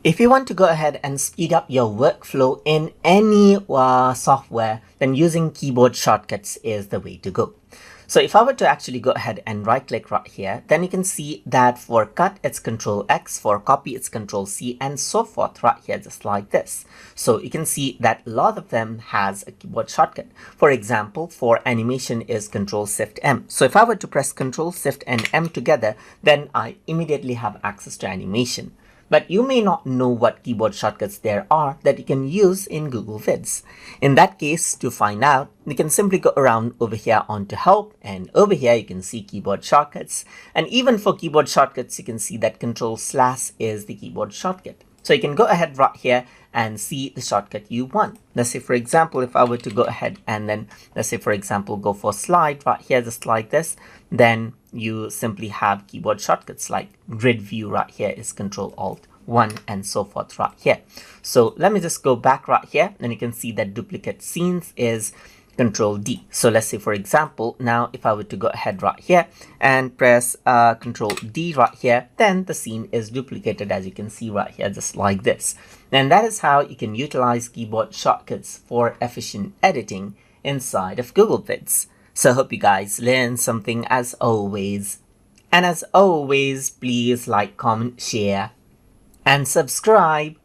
If you want to go ahead and speed up your workflow in any software, then using keyboard shortcuts is the way to go. So if I were to actually go ahead and right click right here, then you can see that for cut it's Control X, for copy it's Control C, and so forth right here, just like this. So you can see that a lot of them has a keyboard shortcut. For example, for animation is Control Shift M. So if I were to press Control Shift and M together, then I immediately have access to animation. But you may not know what keyboard shortcuts there are that you can use in Google Vids. In that case, to find out, you can simply go around over here onto Help, and over here you can see keyboard shortcuts. And even for keyboard shortcuts, you can see that Control/ is the keyboard shortcut. So you can go ahead right here and see the shortcut you want. Let's say, for example, if I were to go ahead and then, let's say, for example, go for slide right here, just like this, then you simply have keyboard shortcuts like grid view right here is Control Alt 1 and so forth right here. So let me just go back right here, and you can see that duplicate scenes is Control D. So let's say, for example, now if I were to go ahead right here and press Control D right here, then the scene is duplicated, as you can see right here, just like this. And that is how you can utilize keyboard shortcuts for efficient editing inside of Google Vids. So I hope you guys learned something as always. And as always, please like, comment, share, and subscribe.